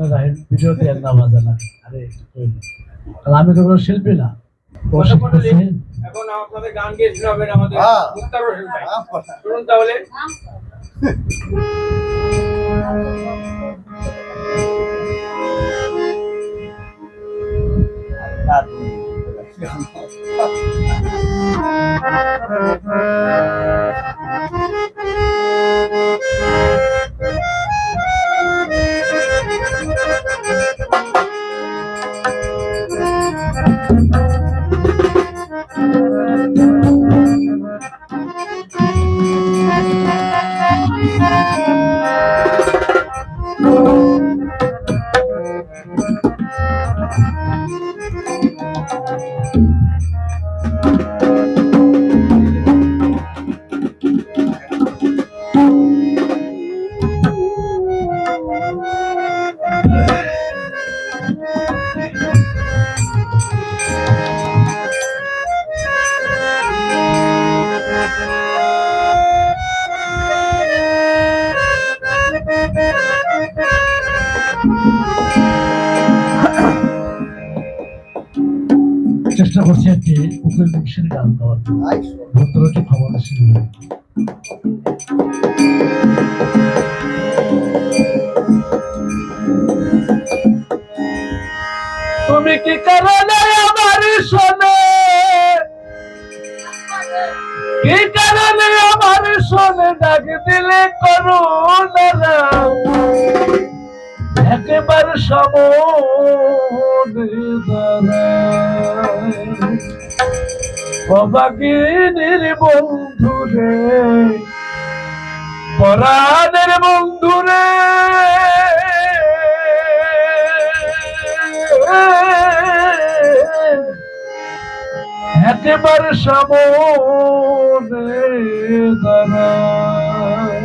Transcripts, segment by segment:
মনে রাখেন ভিডিওতে এক না বাজে না। আরে কারণ আমি তো কোনো শিল্পী না। এখন আপনাদের গান গেয়ে শোনাবেন আমাদের মুক্তার হোসেন ভাই। শুনুন তাহলে। চেষ্টা করছি একটি উকিল মুন্সির গান গাওয়ার ভদ্রটি খবর ছিল। তুমি কি কারণে আমার শোনে, কি কারণে আমার শোনে ডাক দিলে করুণা একেবারে সামনে দাঁড়ায় অবাগিনীর বন্ধুরে পরাণের বন্ধুরে একেবারে সামনে দাঁড়ায়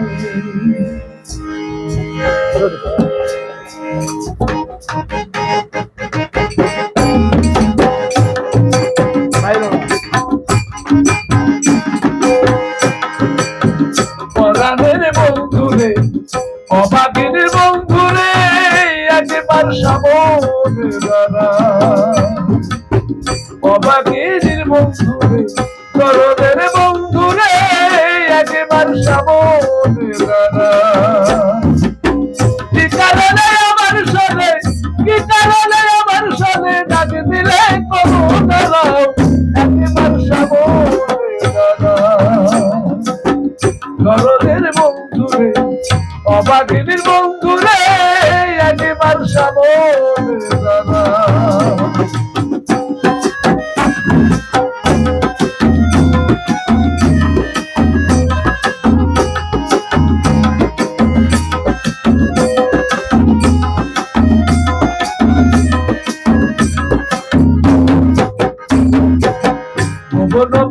পরাণের বন্ধুরে অবাগিনীর বন্ধুরে একবার সামনে দাঁড়ায় অবাগিনীর বন্ধুরে করদের বন্ধুরে একবার সামনে দাঁড়ায় কি কারণে আমার সাথে, কি কারণে আমার সাথে ডাক দিলে করুণা একবার সামনে দাঁড়ায় করদের বন্ধুরে অবাগিনীর বন্ধুরে একবার সামনে দাঁড়ায়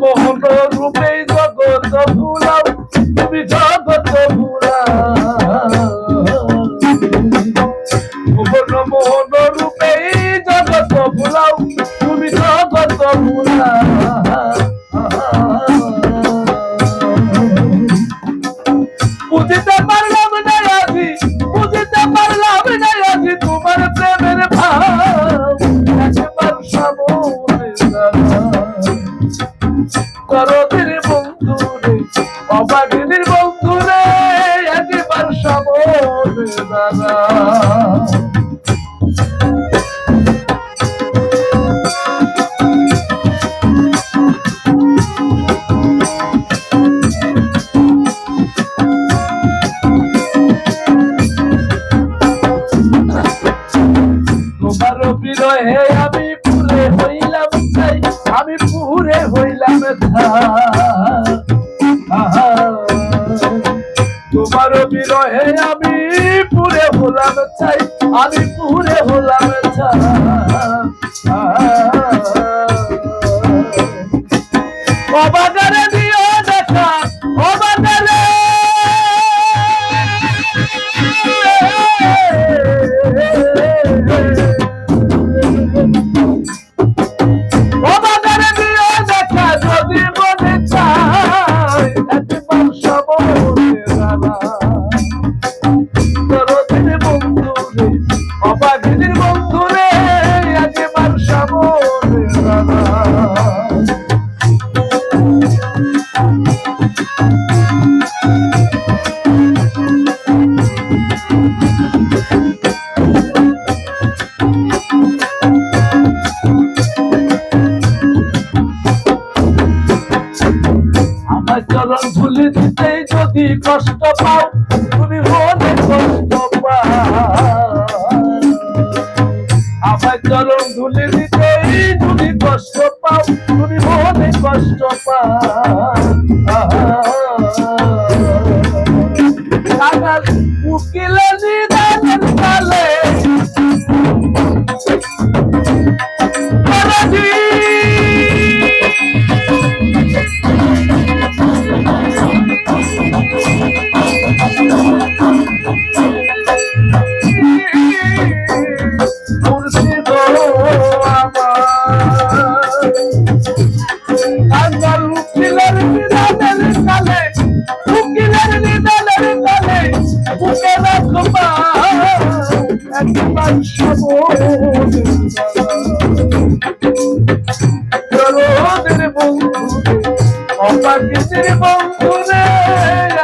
মোহন রূপে জগৎ ভুলাও তুমি জগৎ ভুলাও মোহন রূপে জগৎ ভুলাও তুমি জগৎ ভুলাও বুঝতে পারলাম না আজি, বুঝতে পারলাম না আজি তোমার প্রেমের ভাব একবার সামনে করদের বন্ধুরে অবাগিনীর বন্ধুরে একবার সামনে দাঁড়ায় তোমার বিরহে আমি পুরে হইলাম চাই, আমি পুরে হইলাম তোমার বিরহে আমি পুরে হলাম চাই, আমি পুরে হলাম অবাগারে দিও দেখা অবাগারে অবাগারে দিও দেখা যদি মনে চাই একবার সামনে দাঁড়ায় করদের বন্ধুরে যদি কষ্ট পাও তুমি মনে কষ্ট পাও আমার চরণ ধুলে দিতেই যদি কষ্ট পাও তুমি মনে কষ্ট পাও কাঙাল উকিলে নিদানের কালে মুর্শিদ আমার উকিলের নিদানের কালে উকিলের নিদানের কালে বুকে রাখবা একবার সবদের বন্ধু অপাকিসের বন্ধু রে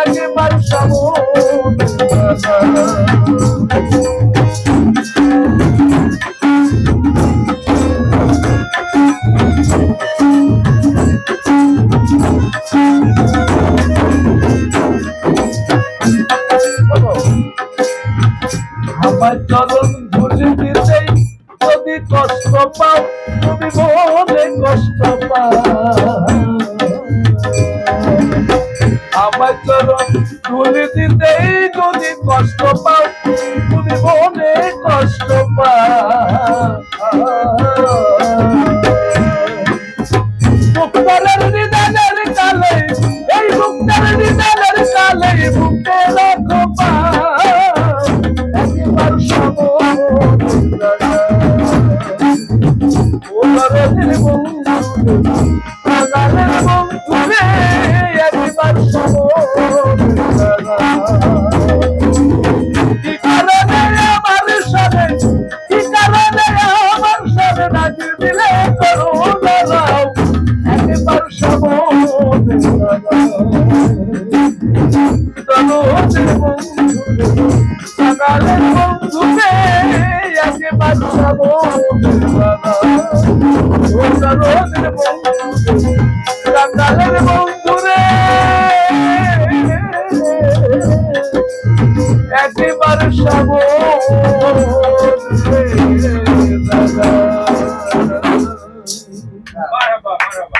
একবার সব আমার চরণ ধুলে দিতেই যদি কষ্ট পাও তুমি মনে কষ্ট পাও আমার চরণ ধুলে দিতেই যদি কষ্ট পাও তুমি মনে কষ্ট পাও মুক্তারের নিদানের কালে এই মুক্তারের নিদানের কালে বুকে রাখো একবার সব ওদের বন্ধু কাঙালের বন্ধু রে একবার সব কি কারণে আমার সাথে কি কারণে আমার সাথে নাকি দিলে করো দাঁড়াও একবার সব কাঙালের বন্ধু রে একবার সব কাঙালের বন্ধু রে একবার সব মারহাবা মারহাবা